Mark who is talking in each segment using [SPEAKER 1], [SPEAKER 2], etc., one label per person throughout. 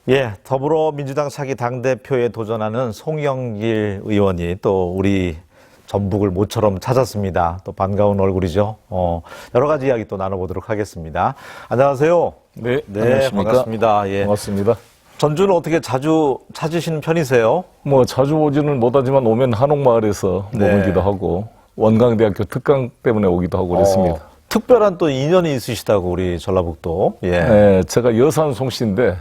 [SPEAKER 1] 예, 더불어민주당 차기 당대표에 도전하는 송영길 의원이 또 우리 전북을 모처럼 찾았습니다. 또 반가운 얼굴이죠. 여러 가지 이야기 또 나눠보도록 하겠습니다. 안녕하세요.
[SPEAKER 2] 네,
[SPEAKER 1] 안녕하십니까? 반갑습니다. 예.
[SPEAKER 2] 반갑습니다.
[SPEAKER 1] 전주는 어떻게 자주 찾으시는 편이세요?
[SPEAKER 2] 뭐 자주 오지는 못하지만 오면 한옥마을에서
[SPEAKER 1] 네.
[SPEAKER 2] 머물기도 하고 원광대학교 특강 때문에 오기도 하고 그랬습니다.
[SPEAKER 1] 특별한 또 인연이 있으시다고 우리 전라북도. 예.
[SPEAKER 2] 네, 제가 여산 송씨인데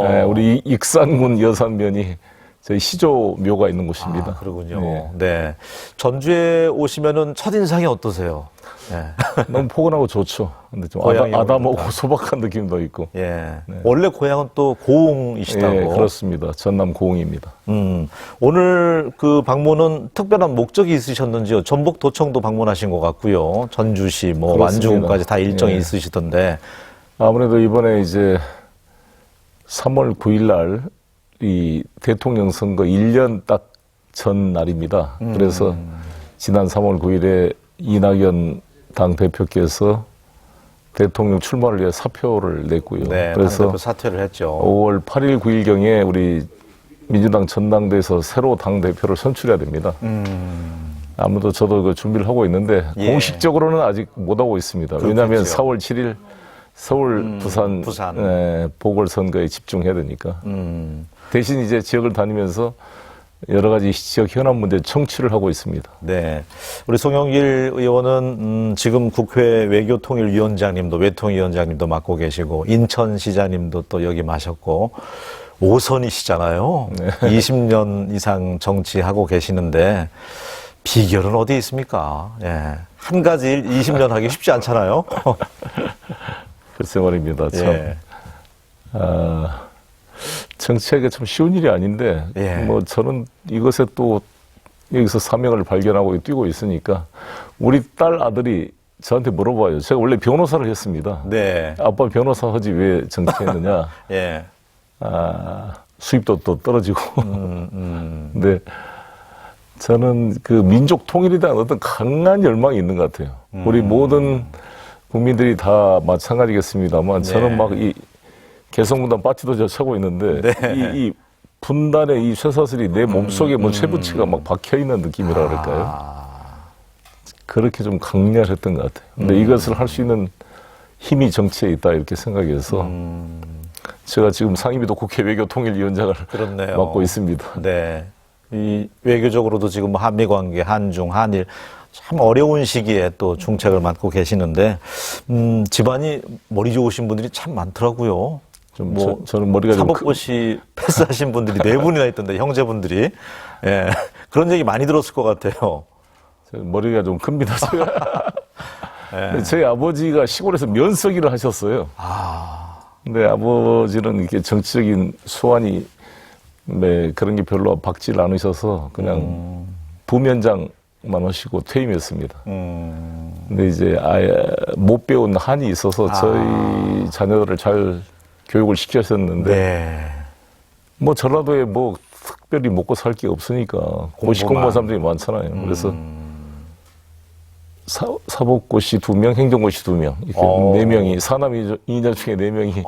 [SPEAKER 2] 네, 우리 익산군 여산면이 저희 시조묘가 있는 곳입니다.
[SPEAKER 1] 아, 그러군요.
[SPEAKER 2] 네.
[SPEAKER 1] 네. 전주에 오시면은 첫인상이 어떠세요? 예.
[SPEAKER 2] 너무 포근하고 좋죠. 근데 좀
[SPEAKER 1] 고향이
[SPEAKER 2] 아담하고 소박한 느낌도 있고.
[SPEAKER 1] 예.
[SPEAKER 2] 네.
[SPEAKER 1] 원래 고향은 또 고흥이시다고.
[SPEAKER 2] 예, 그렇습니다. 전남 고흥입니다.
[SPEAKER 1] 오늘 그 방문은 특별한 목적이 있으셨는지요? 전북도청도 방문하신 것 같고요. 전주시, 뭐
[SPEAKER 2] 그렇습니다.
[SPEAKER 1] 완주군까지 다 일정이
[SPEAKER 2] 예.
[SPEAKER 1] 있으시던데.
[SPEAKER 2] 아무래도 이번에 이제 3월 9일 날 이 대통령 선거 1년 딱 전 날입니다. 그래서 지난 3월 9일에 이낙연 당 대표께서 대통령 출마를 위해 사표를 냈고요.
[SPEAKER 1] 네.
[SPEAKER 2] 그래서
[SPEAKER 1] 당대표 사퇴를 했죠.
[SPEAKER 2] 5월 8일, 9일경에 우리 민주당 전당대에서 새로 당 대표를 선출해야 됩니다. 아무도 저도 그 준비를 하고 있는데
[SPEAKER 1] 예.
[SPEAKER 2] 공식적으로는 아직 못 하고 있습니다. 왜냐하면
[SPEAKER 1] 그렇겠죠.
[SPEAKER 2] 4월 7일 서울, 부산, 보궐선거에 집중해야 되니까. 대신 이제 지역을 다니면서 여러 가지 지역 현안 문제 청취를 하고 있습니다.
[SPEAKER 1] 네. 우리 송영길 의원은 지금 국회 외교통일위원장님도 외통위원장님도 맡고 계시고 인천시장님도 또 역임하셨고 5선이시잖아요.
[SPEAKER 2] 네.
[SPEAKER 1] 20년 이상 정치하고 계시는데 비결은 어디 있습니까? 예. 한 가지 일 20년 하기 쉽지 않잖아요.
[SPEAKER 2] 글쎄 말입니다. 참.
[SPEAKER 1] 예.
[SPEAKER 2] 정치하기가 참 쉬운 일이 아닌데,
[SPEAKER 1] 예.
[SPEAKER 2] 뭐 저는 이것에 또 여기서 사명을 발견하고 뛰고 있으니까 우리 딸 아들이 저한테 물어봐요. 제가 원래 변호사를 했습니다.
[SPEAKER 1] 네.
[SPEAKER 2] 아빠 변호사 하지 왜 정치했느냐?
[SPEAKER 1] 예.
[SPEAKER 2] 수입도 또 떨어지고. 근데 저는 그 민족 통일에 대한 어떤 강한 열망이 있는 것 같아요. 우리 모든 국민들이 다 마찬가지겠습니다만 저는 막 이 개성분단 파티도 저 차고 있는데 이 분단의 이 쇠사슬이 내 몸속에 뭐 쇠붙이가 막 박혀있는 느낌이라 그럴까요? 그렇게 좀 강렬했던 것 같아요. 근데 이것을 할 수 있는 힘이 정치에 있다 이렇게 생각해서 제가 지금 상임위도 국회 외교통일위원장을
[SPEAKER 1] 그렇네요.
[SPEAKER 2] 맡고 있습니다.
[SPEAKER 1] 네. 이 외교적으로도 지금 뭐 한미 관계, 한중, 한일 참 어려운 시기에 또 중책을 맡고 계시는데 집안이 머리 좋으신 분들이 참 많더라고요.
[SPEAKER 2] 좀
[SPEAKER 1] 뭐
[SPEAKER 2] 저는 머리가 좀
[SPEAKER 1] 사법고시 패스하신 분들이 4분이나 있던데 형제분들이 예. 그런 얘기 많이 들었을 것 같아요.
[SPEAKER 2] 머리가 좀 큽니다. 제가. 저희 아버지가 시골에서 면석이를 하셨어요. 근데 아버지는 이렇게 정치적인 수완이 그런 게 별로 박질 않으셔서 그냥 부면장만 하시고 퇴임했습니다. 근데 이제 아예 못 배운 한이 있어서 저희 자녀들을 잘 교육을 시키셨는데
[SPEAKER 1] 네.
[SPEAKER 2] 뭐 전라도에 뭐 특별히 먹고 살 게 없으니까 고시 공무원 사람들이 많잖아요. 그래서 사법고시 2명, 행정고시 2명 이렇게 4명이 사남 이녀 중에 4명이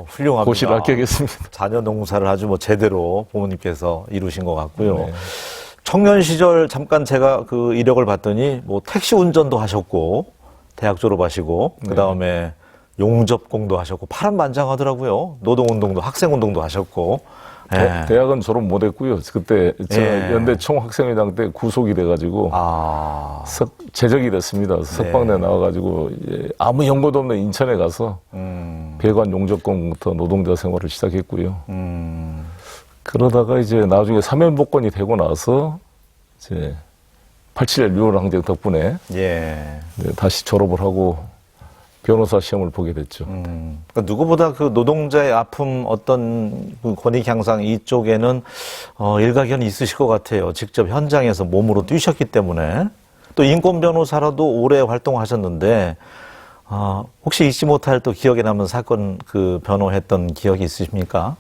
[SPEAKER 1] 훌륭합니다.
[SPEAKER 2] 고시를 합격했습니다.
[SPEAKER 1] 자녀 농사를 아주 뭐 제대로 부모님께서 이루신 것 같고요.
[SPEAKER 2] 네.
[SPEAKER 1] 청년 시절 잠깐 제가 그 이력을 봤더니 뭐 택시 운전도 하셨고 대학 졸업하시고 그 다음에 용접공도 하셨고 파란만장하더라고요. 노동운동도 학생운동도 하셨고. 예.
[SPEAKER 2] 대학은 졸업 못했고요. 그때 제가 연대 총학생회장 때 구속이 돼가지고 재적이 됐습니다. 석방대 나와가지고 이제 아무 연고도 없는 인천에 가서 배관 용접공부터 노동자 생활을 시작했고요. 그러다가 이제 나중에 사면복권이 되고 나서 이제 87년 6월 항쟁 덕분에 다시 졸업을 하고 변호사 시험을 보게 됐죠.
[SPEAKER 1] 그러니까 누구보다 그 노동자의 아픔 어떤 그 권익 향상 이쪽에는 일가견이 있으실 것 같아요. 직접 현장에서 몸으로 뛰셨기 때문에 또 인권 변호사라도 오래 활동하셨는데 혹시 잊지 못할 또 기억에 남는 사건 그 변호했던 기억이 있으십니까?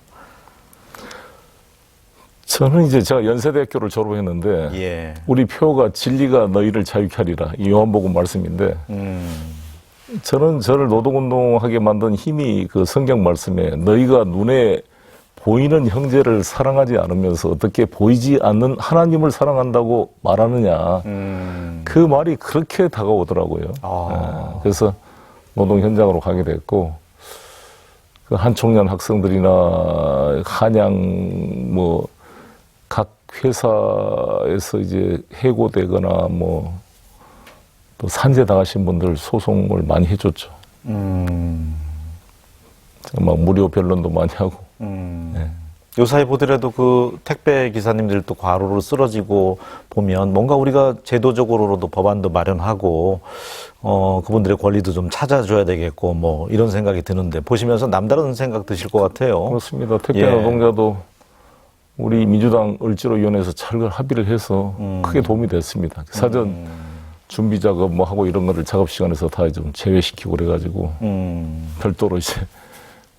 [SPEAKER 2] 저는 이제 제가 연세대학교를 졸업했는데 우리 표가 진리가 너희를 자유케 하리라 이 요한복음 말씀인데 저는 저를 노동운동하게 만든 힘이 그 성경 말씀에 너희가 눈에 보이는 형제를 사랑하지 않으면서 어떻게 보이지 않는 하나님을 사랑한다고 말하느냐. 그 말이 그렇게 다가오더라고요. 예, 그래서 노동 현장으로 가게 됐고, 그 한총련 학생들이나 한양 각 회사에서 이제 해고되거나 또 산재 당하신 분들 소송을 많이 해줬죠. 막 무료 변론도 많이 하고. 네.
[SPEAKER 1] 요사이 보더라도 그 택배 기사님들도 과로로 쓰러지고 보면 뭔가 우리가 제도적으로도 법안도 마련하고 그분들의 권리도 좀 찾아줘야 되겠고 이런 생각이 드는데 보시면서 남다른 생각 드실 것 같아요.
[SPEAKER 2] 그렇습니다. 택배 노동자도 우리 민주당 을지로위원회에서 잘 합의를 해서 크게 도움이 됐습니다. 사전 준비 작업 하고 이런 거를 작업 시간에서 다 좀 제외시키고 그래가지고 별도로 이제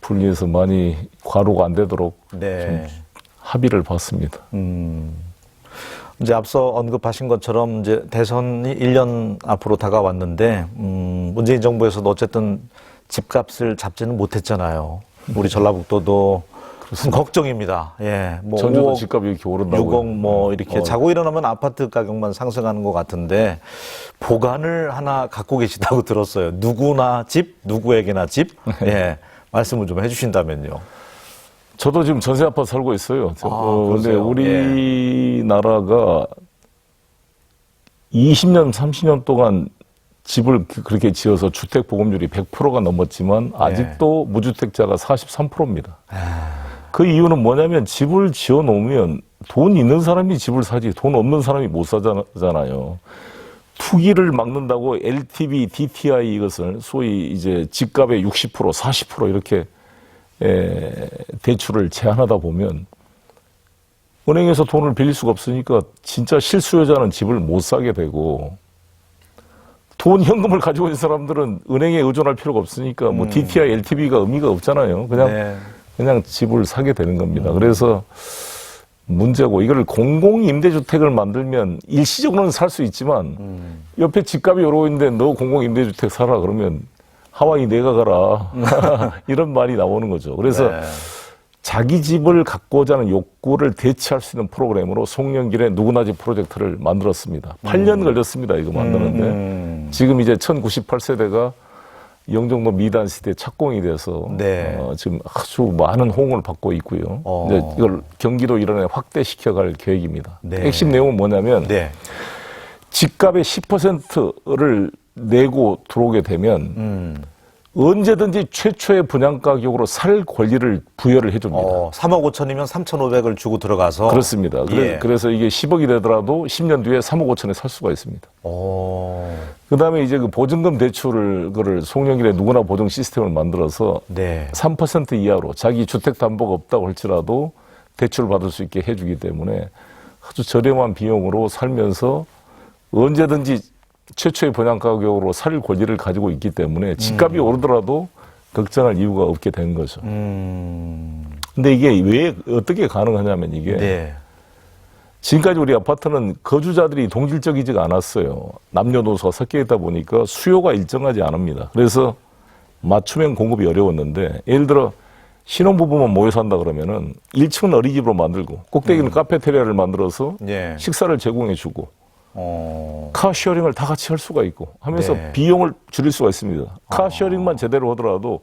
[SPEAKER 2] 분리해서 많이 과로가 안 되도록 좀 합의를 봤습니다.
[SPEAKER 1] 이제 앞서 언급하신 것처럼 이제 대선이 1년 앞으로 다가왔는데 문재인 정부에서도 어쨌든 집값을 잡지는 못했잖아요. 우리 전라북도도 큰 걱정입니다. 예,
[SPEAKER 2] 전주도 집값이 이렇게 오른다고요.
[SPEAKER 1] 6억 이렇게 자고 일어나면 아파트 가격만 상승하는 것 같은데 보관을 하나 갖고 계시다고 들었어요. 누구나 집, 누구에게나 집. 예, 말씀을 좀 해주신다면요.
[SPEAKER 2] 저도 지금 전세 아파트 살고 있어요. 근데
[SPEAKER 1] 그러세요?
[SPEAKER 2] 우리나라가 20년, 30년 동안 집을 그렇게 지어서 주택 보급률이 100%가 넘었지만 아직도 무주택자가 43%입니다. 그 이유는 뭐냐면 집을 지어 놓으면 돈 있는 사람이 집을 사지 돈 없는 사람이 못 사잖아요. 투기를 막는다고 LTV, DTI 이것을 소위 이제 집값의 60%, 40% 이렇게 대출을 제한하다 보면 은행에서 돈을 빌릴 수가 없으니까 진짜 실수요자는 집을 못 사게 되고 돈 현금을 가지고 있는 사람들은 은행에 의존할 필요가 없으니까 DTI, LTV가 의미가 없잖아요. 그냥 집을 사게 되는 겁니다. 그래서 문제고 이걸 공공임대주택을 만들면 일시적으로는 살 수 있지만 옆에 집값이 오르고 있는데 너 공공임대주택 사라 그러면 하와이 내가 가라 이런 말이 나오는 거죠. 그래서 자기 집을 갖고자 하는 욕구를 대체할 수 있는 프로그램으로 송년길에 누구나 집 프로젝트를 만들었습니다. 8년 걸렸습니다. 이거 만드는데 지금 이제 1098세대가 영종도 미단 시대 착공이 돼서 지금 아주 많은 호응을 받고 있고요. 이제 이걸 경기도 일원에 확대시켜갈 계획입니다. 핵심 내용은 뭐냐면 집값의 10%를 내고 들어오게 되면 언제든지 최초의 분양가격으로 살 권리를 부여를 해줍니다.
[SPEAKER 1] 3억 5천이면 3,500을 주고 들어가서
[SPEAKER 2] 그렇습니다. 그래서 이게 10억이 되더라도 10년 뒤에 3억 5천에 살 수가 있습니다. 그다음에 이제 그 보증금 대출을 그걸 송년길에 누구나 보증 시스템을 만들어서 3% 이하로 자기 주택 담보가 없다고 할지라도 대출을 받을 수 있게 해주기 때문에 아주 저렴한 비용으로 살면서 언제든지 최초의 분양가격으로 살 권리를 가지고 있기 때문에 집값이 오르더라도 걱정할 이유가 없게 된 거죠. 근데 이게 왜 어떻게 가능하냐면 이게 지금까지 우리 아파트는 거주자들이 동질적이지가 않았어요. 남녀노소가 섞여 있다 보니까 수요가 일정하지 않습니다. 그래서 맞춤형 공급이 어려웠는데 예를 들어 신혼부부만 모여 산다 그러면은 1층은 어린이집으로 만들고 꼭대기는 카페테리아를 만들어서 식사를 제공해주고 카쉐어링을 다 같이 할 수가 있고 하면서 비용을 줄일 수가 있습니다. 카쉐어링만 제대로 하더라도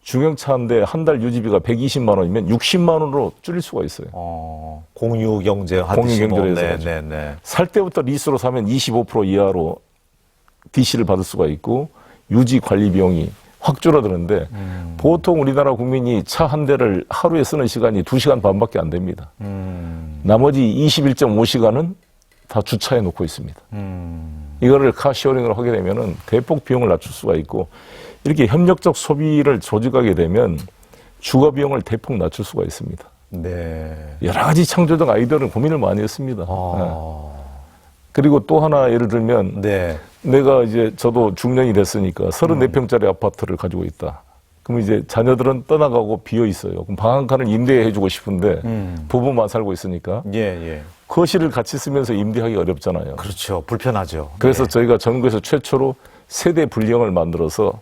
[SPEAKER 2] 중형차 한 대 한 달 유지비가 120만 원이면 60만 원으로 줄일 수가 있어요.
[SPEAKER 1] 공유 경제 하듯이
[SPEAKER 2] 공유 경제에서 살 때부터 리스로 사면 25% 이하로 DC를 받을 수가 있고 유지 관리 비용이 확 줄어드는데 보통 우리나라 국민이 차 한 대를 하루에 쓰는 시간이 2시간 반밖에 안 됩니다. 나머지 21.5시간은 다 주차해 놓고 있습니다. 이거를 카쉐어링을 하게 되면은 대폭 비용을 낮출 수가 있고 이렇게 협력적 소비를 조직하게 되면 주거 비용을 대폭 낮출 수가 있습니다. 여러 가지 창조적 아이디어를 고민을 많이 했습니다. 그리고 또 하나 예를 들면 내가 이제 저도 중년이 됐으니까 34평짜리 아파트를 가지고 있다. 그럼 이제 자녀들은 떠나가고 비어 있어요. 그럼 방 한 칸을 임대해 주고 싶은데 부부만 살고 있으니까 거실을 같이 쓰면서 임대하기 어렵잖아요.
[SPEAKER 1] 그렇죠. 불편하죠.
[SPEAKER 2] 그래서 저희가 전국에서 최초로 세대 분리형을 만들어서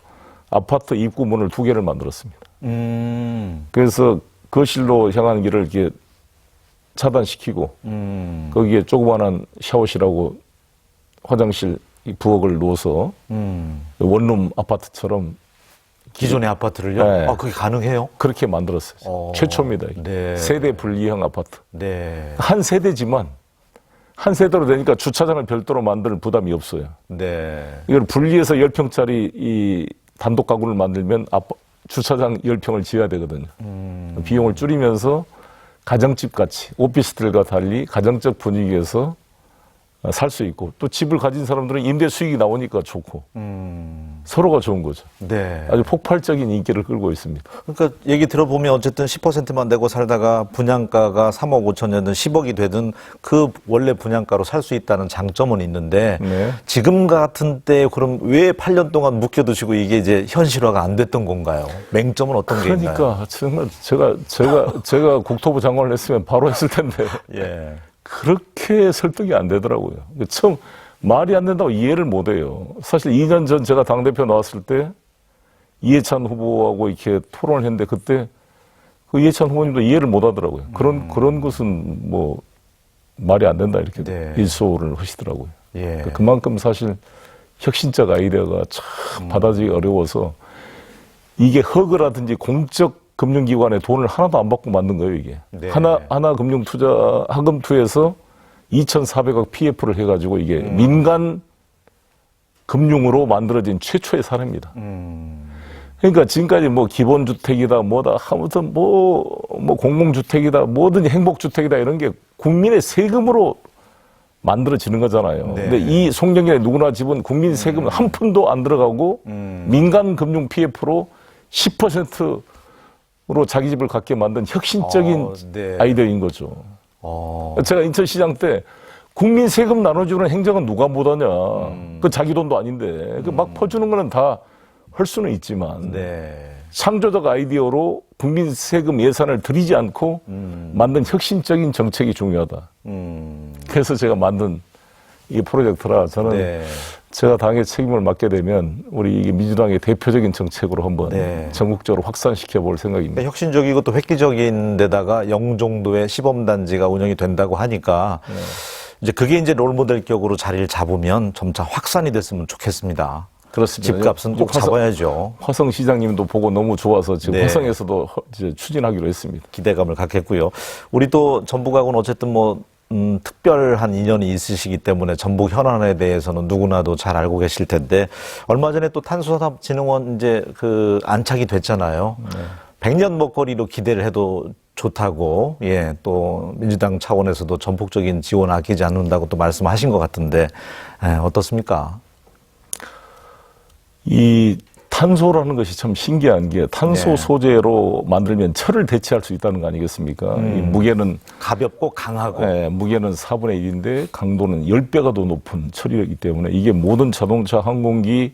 [SPEAKER 2] 아파트 입구 문을 2개를 만들었습니다. 그래서 거실로 향하는 길을 이렇게 차단시키고 거기에 조그마한 샤워실하고 화장실 이 부엌을 놓아서 원룸 아파트처럼
[SPEAKER 1] 기존의 아파트를요?
[SPEAKER 2] 네.
[SPEAKER 1] 아, 그게 가능해요?
[SPEAKER 2] 그렇게 만들었어요. 최초입니다. 이게.
[SPEAKER 1] 네.
[SPEAKER 2] 세대 분리형 아파트.
[SPEAKER 1] 네.
[SPEAKER 2] 한 세대지만 한 세대로 되니까 주차장을 별도로 만들 부담이 없어요.
[SPEAKER 1] 네.
[SPEAKER 2] 이걸 분리해서 10평짜리 이 단독 가구를 만들면 주차장 10평을 지어야 되거든요. 비용을 줄이면서 가정집 같이 오피스텔과 달리 가정적 분위기에서 살 수 있고 또 집을 가진 사람들은 임대 수익이 나오니까 좋고 서로가 좋은 거죠.
[SPEAKER 1] 네.
[SPEAKER 2] 아주 폭발적인 인기를 끌고 있습니다.
[SPEAKER 1] 그러니까 얘기 들어보면 어쨌든 10%만 내고 살다가 분양가가 3억 5천이든 10억이 되든 그 원래 분양가로 살 수 있다는 장점은 있는데
[SPEAKER 2] 네.
[SPEAKER 1] 지금 같은 때 그럼 왜 8년 동안 묵혀두시고 이게 이제 현실화가 안 됐던 건가요? 맹점은 어떤 게 있나요?
[SPEAKER 2] 그러니까 정말 제가 국토부 장관을 했으면 바로 했을 텐데
[SPEAKER 1] 예.
[SPEAKER 2] 그렇게 설득이 안 되더라고요. 처음 말이 안 된다고 이해를 못 해요. 사실 2년 전 제가 당대표 나왔을 때 이해찬 후보하고 이렇게 토론을 했는데 그때 그 이해찬 후보님도 이해를 못 하더라고요. 그런 것은 뭐 말이 안 된다 이렇게
[SPEAKER 1] 네.
[SPEAKER 2] 일소를 하시더라고요.
[SPEAKER 1] 예.
[SPEAKER 2] 그만큼 사실 혁신적 아이디어가 참 받아들이기 어려워서 이게 허그라든지 공적 금융기관에 돈을 하나도 안 받고 만든 거예요, 이게.
[SPEAKER 1] 네.
[SPEAKER 2] 하나금융투자, 하금투에서 2,400억 PF를 해가지고 이게 민간 금융으로 만들어진 최초의 사례입니다. 그러니까 지금까지 뭐 기본주택이다, 뭐다, 아무튼 뭐 공공주택이다, 뭐든지 행복주택이다 이런 게 국민의 세금으로 만들어지는 거잖아요.
[SPEAKER 1] 네.
[SPEAKER 2] 근데 이 송정리의 누구나 집은 국민 세금 한 푼도 안 들어가고 민간 금융 PF로 10%로 자기 집을 갖게 만든 혁신적인
[SPEAKER 1] 네.
[SPEAKER 2] 아이디어인 거죠. 제가 인천시장 때 국민 세금 나눠주는 행정은 누가 못하냐. 그 자기 돈도 아닌데. 그 막 퍼주는 거는 다 할 수는 있지만.
[SPEAKER 1] 네.
[SPEAKER 2] 창조적 아이디어로 국민 세금 예산을 들이지 않고 만든 혁신적인 정책이 중요하다. 그래서 제가 만든 이 프로젝트라 저는
[SPEAKER 1] 네.
[SPEAKER 2] 제가 당의 책임을 맡게 되면 우리 이게 민주당의 대표적인 정책으로 한번
[SPEAKER 1] 네.
[SPEAKER 2] 전국적으로 확산시켜 볼 생각입니다.
[SPEAKER 1] 그러니까 혁신적이고 또 획기적인 데다가 영종도의 시범단지가 운영이 된다고 하니까 이제 그게 이제 롤모델격으로 자리를 잡으면 점차 확산이 됐으면 좋겠습니다.
[SPEAKER 2] 그렇습니다.
[SPEAKER 1] 집값은 꼭 잡아야죠.
[SPEAKER 2] 화성 시장님도 보고 너무 좋아서 지금
[SPEAKER 1] 네.
[SPEAKER 2] 화성에서도 이제 추진하기로 했습니다.
[SPEAKER 1] 기대감을 갖겠고요. 우리 또 전북하고는 어쨌든 뭐 특별한 인연이 있으시기 때문에 전북 현안에 대해서는 누구나도 잘 알고 계실 텐데 얼마 전에 또 탄소산업진흥원 이제 그 안착이 됐잖아요. 100년 먹거리로 기대를 해도 좋다고 예, 또 민주당 차원에서도 전폭적인 지원 아끼지 않는다고 또 말씀하신 것 같은데 어떻습니까?
[SPEAKER 2] 이 탄소라는 것이 참 신기한 게 탄소
[SPEAKER 1] 네.
[SPEAKER 2] 소재로 만들면 철을 대체할 수 있다는 거 아니겠습니까? 이 무게는
[SPEAKER 1] 가볍고 강하고
[SPEAKER 2] 무게는 4분의 1인데 강도는 10배가 더 높은 철이기 때문에 이게 모든 자동차, 항공기,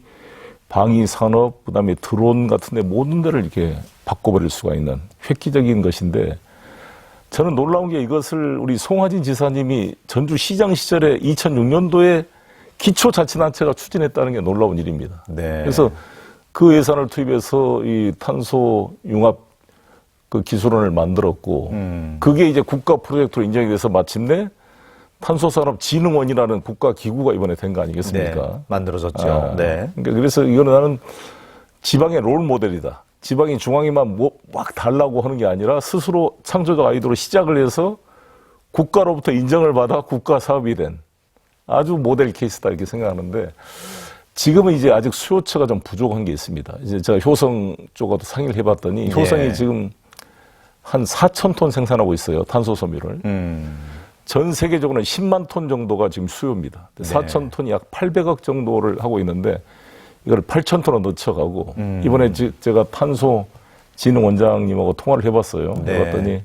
[SPEAKER 2] 방위 산업, 그다음에 드론 같은 데 모든 데를 이렇게 바꿔버릴 수가 있는 획기적인 것인데 저는 놀라운 게 이것을 우리 송하진 지사님이 전주시장 시절에 2006년도에 기초자치단체가 추진했다는 게 놀라운 일입니다.
[SPEAKER 1] 네.
[SPEAKER 2] 그래서 그 예산을 투입해서 이 탄소 융합 그 기술원을 만들었고 그게 이제 국가 프로젝트로 인정이 돼서 마침내 탄소산업진흥원이라는 국가기구가 이번에 된 거 아니겠습니까?
[SPEAKER 1] 네, 만들어졌죠. 네.
[SPEAKER 2] 그러니까 그래서 이거는 나는 지방의 롤 모델이다. 지방이 중앙에만 막 달라고 하는 게 아니라 스스로 창조적 아이디어로 시작을 해서 국가로부터 인정을 받아 국가 사업이 된 아주 모델 케이스다 이렇게 생각하는데 지금은 이제 아직 수요처가 좀 부족한 게 있습니다. 이제 제가 효성 쪽하고 상의를 해봤더니 효성이
[SPEAKER 1] 예.
[SPEAKER 2] 지금 한 4,000톤 생산하고 있어요. 탄소 섬유를. 전 세계적으로는 10만 톤 정도가 지금 수요입니다. 4,000톤이 약 800억 정도를 하고 있는데 이걸 8,000톤으로 늦춰가고 이번에 제가 탄소진흥원장님하고 통화를 해봤어요.
[SPEAKER 1] 네.
[SPEAKER 2] 해봤더니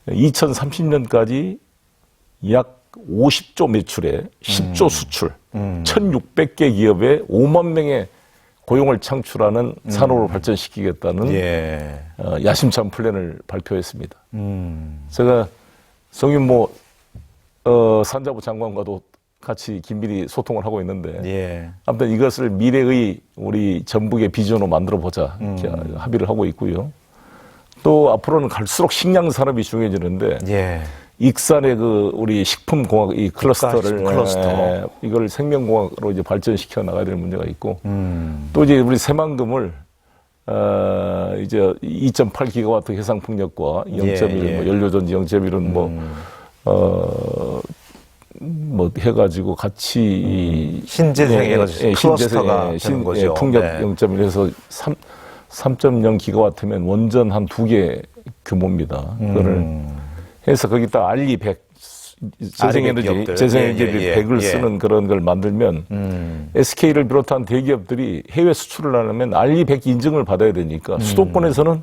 [SPEAKER 2] 2030년까지 약 50조 매출에 10조 수출, 1,600개 기업에 5만 명의 고용을 창출하는 산업을 발전시키겠다는
[SPEAKER 1] 예.
[SPEAKER 2] 야심찬 플랜을 발표했습니다. 제가 성윤모 산자부 장관과도 같이 긴밀히 소통을 하고 있는데
[SPEAKER 1] 예.
[SPEAKER 2] 아무튼 이것을 미래의 우리 전북의 비전으로 만들어 보자 이렇게 합의를 하고 있고요. 또 앞으로는 갈수록 식량 산업이 중요해지는데
[SPEAKER 1] 예.
[SPEAKER 2] 익산의 그 우리 식품공학 이 클러스터를
[SPEAKER 1] 클러스터.
[SPEAKER 2] 이걸 생명공학으로 이제 발전시켜 나가야 될 문제가 있고 또 이제 우리 새만금을 이제 2.8기가와트 해상풍력과 0.1
[SPEAKER 1] 예.
[SPEAKER 2] 뭐 연료전지 0.1은 뭐 해가지고 같이
[SPEAKER 1] 신재생 에너지 클러스터가 되는 거죠.
[SPEAKER 2] 풍력
[SPEAKER 1] 네.
[SPEAKER 2] 0.1에서 3.0 기가와트면 원전 한 2개 규모입니다. 그거를 해서 거기다 RE100 재생에너지
[SPEAKER 1] 예.
[SPEAKER 2] 100을 쓰는 그런 걸 만들면 SK를 비롯한 대기업들이 해외 수출을 하려면 RE100 인증을 받아야 되니까 수도권에서는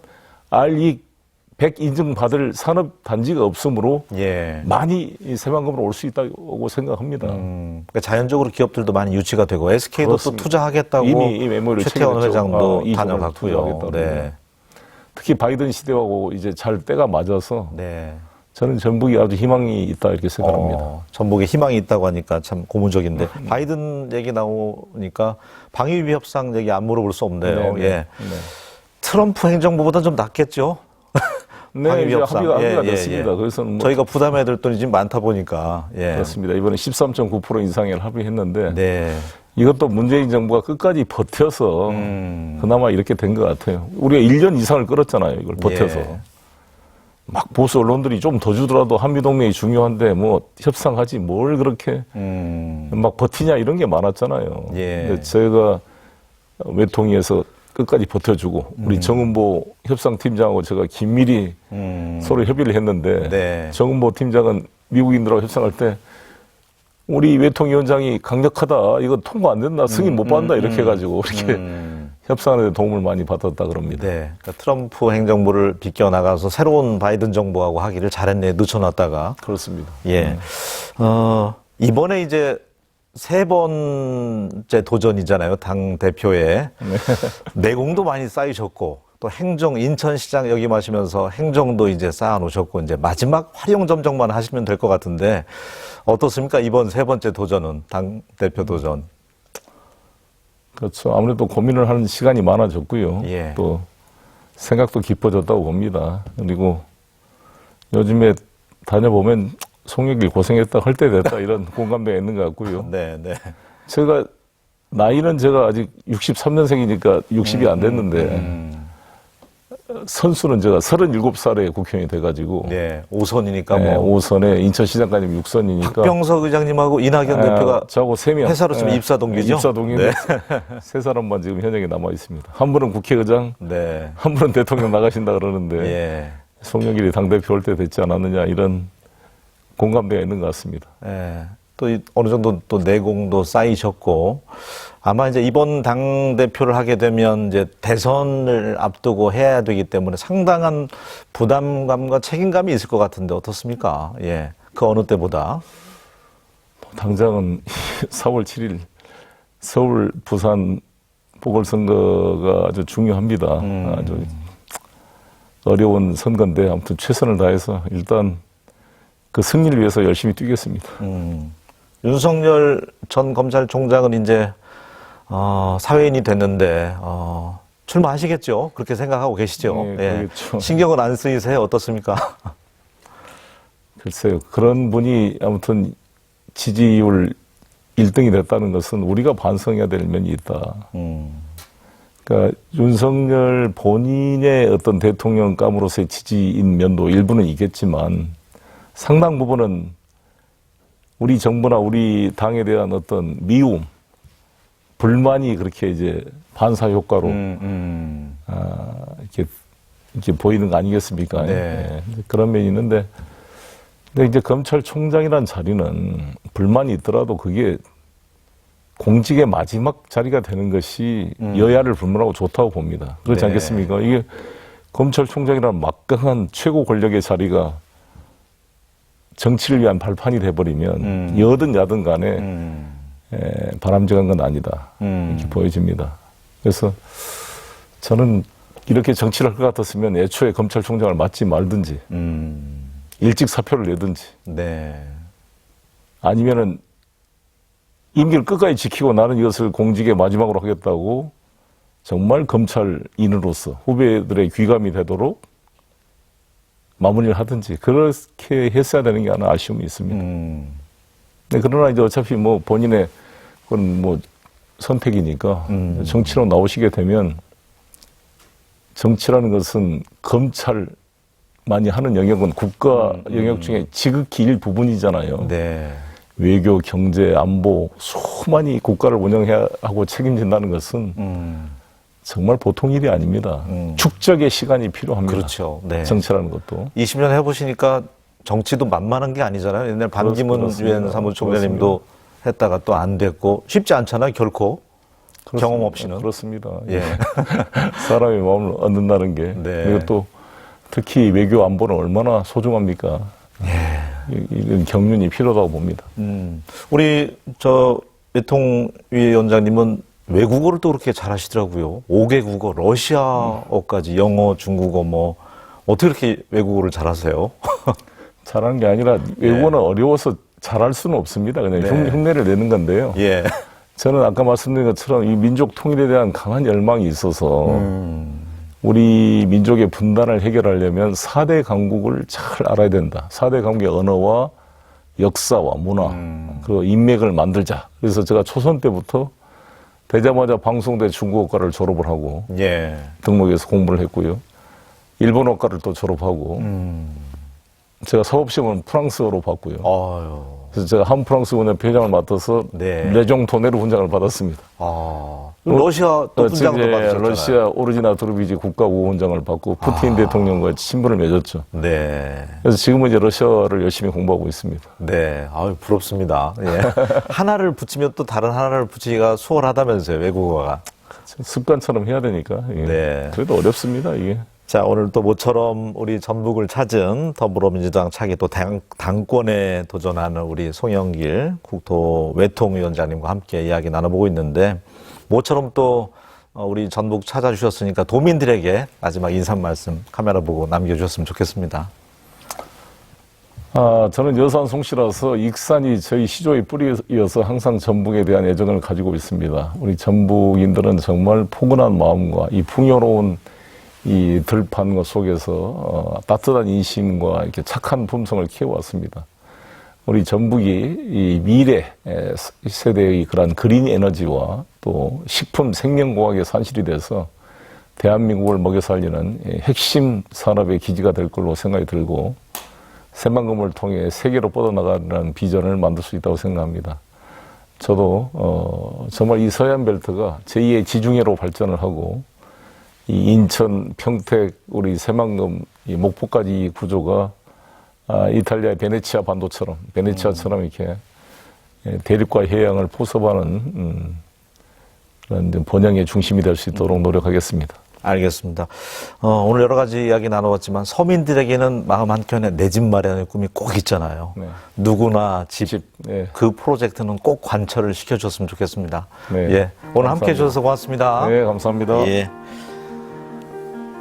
[SPEAKER 2] RE100 인증받을 산업단지가 없으므로
[SPEAKER 1] 예.
[SPEAKER 2] 많이 새만금으로 올 수 있다고 생각합니다.
[SPEAKER 1] 그러니까 자연적으로 기업들도 많이 유치가 되고 SK도
[SPEAKER 2] 그렇습니다.
[SPEAKER 1] 또 투자하겠다고
[SPEAKER 2] 이미 이 메모를
[SPEAKER 1] 최태원
[SPEAKER 2] 체결했죠.
[SPEAKER 1] 회장도
[SPEAKER 2] 이종을
[SPEAKER 1] 다녀갔고요.
[SPEAKER 2] 투자하겠다고.
[SPEAKER 1] 네.
[SPEAKER 2] 특히 바이든 시대하고 이제 잘 때가 맞아서
[SPEAKER 1] 네.
[SPEAKER 2] 저는 전북이 아주 희망이 있다 이렇게 생각합니다.
[SPEAKER 1] 전북에 희망이 있다고 하니까 참 고무적인데 바이든 얘기 나오니까 방위비 협상 얘기 안 물어볼 수 없네요.
[SPEAKER 2] 네.
[SPEAKER 1] 예.
[SPEAKER 2] 네.
[SPEAKER 1] 트럼프 행정부보다 좀 낫겠죠.
[SPEAKER 2] 네,
[SPEAKER 1] 방위비
[SPEAKER 2] 이제
[SPEAKER 1] 협상.
[SPEAKER 2] 합의가
[SPEAKER 1] 예,
[SPEAKER 2] 됐습니다.
[SPEAKER 1] 예.
[SPEAKER 2] 그래서 뭐
[SPEAKER 1] 저희가 부담해야 될 돈이 지금 많다 보니까. 예.
[SPEAKER 2] 그렇습니다. 이번에 13.9% 인상을 합의했는데
[SPEAKER 1] 네.
[SPEAKER 2] 이것도 문재인 정부가 끝까지 버텨서 그나마 이렇게 된 것 같아요. 우리가 1년 이상을 끌었잖아요. 이걸 버텨서.
[SPEAKER 1] 예.
[SPEAKER 2] 막 보수 언론들이 좀 더 주더라도 한미동맹이 중요한데 뭐 협상하지 뭘 그렇게 막 버티냐 이런 게 많았잖아요.
[SPEAKER 1] 예.
[SPEAKER 2] 근데 제가 외통위에서 끝까지 버텨주고 우리 정은보 협상팀장하고 제가 긴밀히 서로 협의를 했는데
[SPEAKER 1] 네.
[SPEAKER 2] 정은보 팀장은 미국인들하고 협상할 때 우리 외통위원장이 강력하다 이거 통과 안 된다 승인 못 받는다 이렇게 해가지고 이렇게 협상하는 데 도움을 많이 받았다 그럽니다.
[SPEAKER 1] 네. 그러니까 트럼프 행정부를 비껴나가서 새로운 바이든 정부하고 하기를 잘했네. 늦춰놨다가.
[SPEAKER 2] 그렇습니다.
[SPEAKER 1] 예. 이번에 이제 세 번째 도전이잖아요. 당 대표에. 내공도 많이 쌓이셨고, 또 행정, 인천시장 역임하시면서 행정도 이제 쌓아놓으셨고, 이제 마지막 활용점정만 하시면 될 것 같은데, 어떻습니까? 이번 세 번째 도전은, 당 대표 도전.
[SPEAKER 2] 그렇죠. 아무래도 고민을 하는 시간이 많아졌고요.
[SPEAKER 1] 예.
[SPEAKER 2] 또 생각도 깊어졌다고 봅니다. 그리고 요즘에 다녀보면 송영길 고생했다, 할 때 됐다 이런 공감대가 있는 것 같고요.
[SPEAKER 1] 네, 네.
[SPEAKER 2] 제가 나이는 제가 아직 63년생이니까 60이 안 됐는데 선수는 제가 37살에 국회의원이 돼가지고
[SPEAKER 1] 네. 5선이니까
[SPEAKER 2] 네,
[SPEAKER 1] 뭐.
[SPEAKER 2] 5선에 인천시장까지 6선이니까
[SPEAKER 1] 박병석 의장님하고 이낙연 대표가
[SPEAKER 2] 저하고 3명
[SPEAKER 1] 회사로 치면 입사 동기죠?
[SPEAKER 2] 입사 동기인데
[SPEAKER 1] 네.
[SPEAKER 2] 세 사람만 지금 현역에 남아 있습니다. 한 분은 국회의장,
[SPEAKER 1] 네.
[SPEAKER 2] 한 분은 대통령 나가신다 그러는데
[SPEAKER 1] 예.
[SPEAKER 2] 송영길이 당대표 올 때 됐지 않았느냐 이런 공감대가 있는 것 같습니다.
[SPEAKER 1] 예. 또 어느 정도 또 내공도 쌓이셨고 아마 이제 이번 당 대표를 하게 되면 이제 대선을 앞두고 해야 되기 때문에 상당한 부담감과 책임감이 있을 것 같은데 어떻습니까? 예. 그 어느 때보다.
[SPEAKER 2] 당장은 4월 7일 서울, 부산 보궐선거가 아주 중요합니다. 아주 어려운 선거인데 아무튼 최선을 다해서 일단 그 승리를 위해서 열심히 뛰겠습니다.
[SPEAKER 1] 윤석열 전 검찰총장은 이제 사회인이 됐는데 출마하시겠죠? 그렇게 생각하고 계시죠?
[SPEAKER 2] 네, 그러겠죠.
[SPEAKER 1] 신경은 안 쓰이세요? 어떻습니까?
[SPEAKER 2] 글쎄요. 그런 분이 아무튼 지지율 1등이 됐다는 것은 우리가 반성해야 될 면이 있다. 그러니까 윤석열 본인의 어떤 대통령감으로서의 지지인 면도 일부는 있겠지만 상당 부분은 우리 정부나 우리 당에 대한 어떤 미움, 불만이 그렇게 이제 반사 효과로 이렇게 보이는 거 아니겠습니까?
[SPEAKER 1] 네.
[SPEAKER 2] 네. 그런 면이 있는데, 근데 이제 검찰총장이란 자리는 불만이 있더라도 그게 공직의 마지막 자리가 되는 것이 여야를 불문하고 좋다고 봅니다. 그렇지
[SPEAKER 1] 네.
[SPEAKER 2] 않겠습니까? 이게 검찰총장이라는 막강한 최고 권력의 자리가 정치를 위한 발판이 돼버리면 여든 야든 간에 바람직한 건 아니다. 이렇게 보여집니다. 그래서 저는 이렇게 정치를 할 것 같았으면 애초에 검찰총장을 맡지 말든지 일찍 사표를 내든지
[SPEAKER 1] 네.
[SPEAKER 2] 아니면은 임기를 끝까지 지키고 나는 이것을 공직의 마지막으로 하겠다고 정말 검찰인으로서 후배들의 귀감이 되도록 마무리를 하든지 그렇게 했어야 되는 게 하나 아쉬움이 있습니다. 네, 그러나 이제 어차피 뭐 본인의 그건 뭐 선택이니까 정치로 나오시게 되면 정치라는 것은 검찰만이 하는 영역은 국가 영역 중에 지극히 일부분이잖아요.
[SPEAKER 1] 네.
[SPEAKER 2] 외교, 경제, 안보 수많이 국가를 운영해야 하고 책임진다는 것은 정말 보통 일이 아닙니다. 축적의 시간이 필요합니다.
[SPEAKER 1] 그렇죠. 네.
[SPEAKER 2] 정치라는 것도.
[SPEAKER 1] 20년 해보시니까 정치도 만만한 게 아니잖아요. 옛날 반기문 유엔 사무총장님도 했다가 또 안 됐고 쉽지 않잖아요. 결코.
[SPEAKER 2] 그렇습니다.
[SPEAKER 1] 경험 없이는.
[SPEAKER 2] 그렇습니다.
[SPEAKER 1] 예.
[SPEAKER 2] 사람의 마음을 얻는다는 게.
[SPEAKER 1] 네.
[SPEAKER 2] 그리고 또 특히 외교 안보는 얼마나 소중합니까? 이건 경륜이 필요하다고 봅니다.
[SPEAKER 1] 우리 외통위원장님은 외국어를 또 그렇게 잘하시더라고요. 5개 국어, 러시아어까지 영어, 중국어 뭐 어떻게 이렇게 외국어를 잘하세요?
[SPEAKER 2] 잘하는 게 아니라 외국어는 어려워서 잘할 수는 없습니다. 그냥
[SPEAKER 1] 네.
[SPEAKER 2] 흉내를 내는 건데요.
[SPEAKER 1] 예.
[SPEAKER 2] 저는 아까 말씀드린 것처럼 이 민족 통일에 대한 강한 열망이 있어서 우리 민족의 분단을 해결하려면 4대 강국을 잘 알아야 된다. 4대 강국의 언어와 역사와 문화, 그 인맥을 만들자. 그래서 제가 초선 때부터 되자마자 방송대 중국어과를 졸업을 하고
[SPEAKER 1] 예.
[SPEAKER 2] 등록해서 공부를 했고요. 일본어과를 또 졸업하고 제가 사업시험은 프랑스어로 봤고요.
[SPEAKER 1] 아유.
[SPEAKER 2] 그래서 제가 한 프랑스 군의 회장을 맡아서
[SPEAKER 1] 네.
[SPEAKER 2] 레종 도네르 훈장을 받았습니다.
[SPEAKER 1] 러시아 또 훈장도
[SPEAKER 2] 이제
[SPEAKER 1] 받으셨잖아요.
[SPEAKER 2] 러시아 오르지나 드루비지 국가우훈장을 받고 푸틴 대통령과 친분을 맺었죠.
[SPEAKER 1] 네.
[SPEAKER 2] 그래서 지금은 이제 러시아를 열심히 공부하고 있습니다.
[SPEAKER 1] 네. 아유, 부럽습니다. 예. 하나를 붙이면 또 다른 하나를 붙이기가 수월하다면서요, 외국어가.
[SPEAKER 2] 습관처럼 해야 되니까. 예.
[SPEAKER 1] 네.
[SPEAKER 2] 그래도 어렵습니다, 이게.
[SPEAKER 1] 자, 오늘 또 모처럼 우리 전북을 찾은 더불어민주당 차기 또 당권에 도전하는 우리 송영길 국토외통위원장님과 함께 이야기 나눠보고 있는데, 모처럼 또 우리 전북 찾아주셨으니까 도민들에게 마지막 인사 말씀 카메라 보고 남겨주셨으면 좋겠습니다.
[SPEAKER 2] 저는 여산 송씨라서 익산이 저희 시조의 뿌리여서 항상 전북에 대한 애정을 가지고 있습니다. 우리 전북인들은 정말 포근한 마음과 이 풍요로운 이 들판 속에서 따뜻한 인심과 이렇게 착한 품성을 키워왔습니다. 우리 전북이 이 미래 세대의 그런 그린 에너지와 또 식품 생명공학의 산실이 돼서 대한민국을 먹여 살리는 핵심 산업의 기지가 될 걸로 생각이 들고 새만금을 통해 세계로 뻗어나가는 비전을 만들 수 있다고 생각합니다. 저도 정말 이 서해안벨트가 제2의 지중해로 발전을 하고 이 인천, 평택, 우리 새만금, 이 목포까지 이 구조가 이탈리아의 베네치아처럼 이렇게 대륙과 해양을 포섭하는 그런 번영의 중심이 될 수 있도록 노력하겠습니다.
[SPEAKER 1] 알겠습니다. 오늘 여러 가지 이야기 나눠봤지만 서민들에게는 마음 한켠에 내 집 마련의 꿈이 꼭 있잖아요.
[SPEAKER 2] 네.
[SPEAKER 1] 누구나 집,
[SPEAKER 2] 네.
[SPEAKER 1] 그 프로젝트는 꼭 관철을 시켜줬으면 좋겠습니다.
[SPEAKER 2] 네.
[SPEAKER 1] 예, 오늘 함께 해주셔서 고맙습니다.
[SPEAKER 2] 네, 감사합니다.
[SPEAKER 1] 예.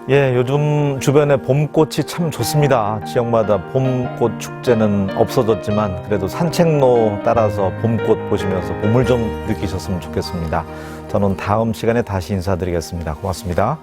[SPEAKER 1] 예, 요즘 주변에 봄꽃이 참 좋습니다. 지역마다 봄꽃 축제는 없어졌지만 그래도 산책로 따라서 봄꽃 보시면서 봄을 좀 느끼셨으면 좋겠습니다. 저는 다음 시간에 다시 인사드리겠습니다. 고맙습니다.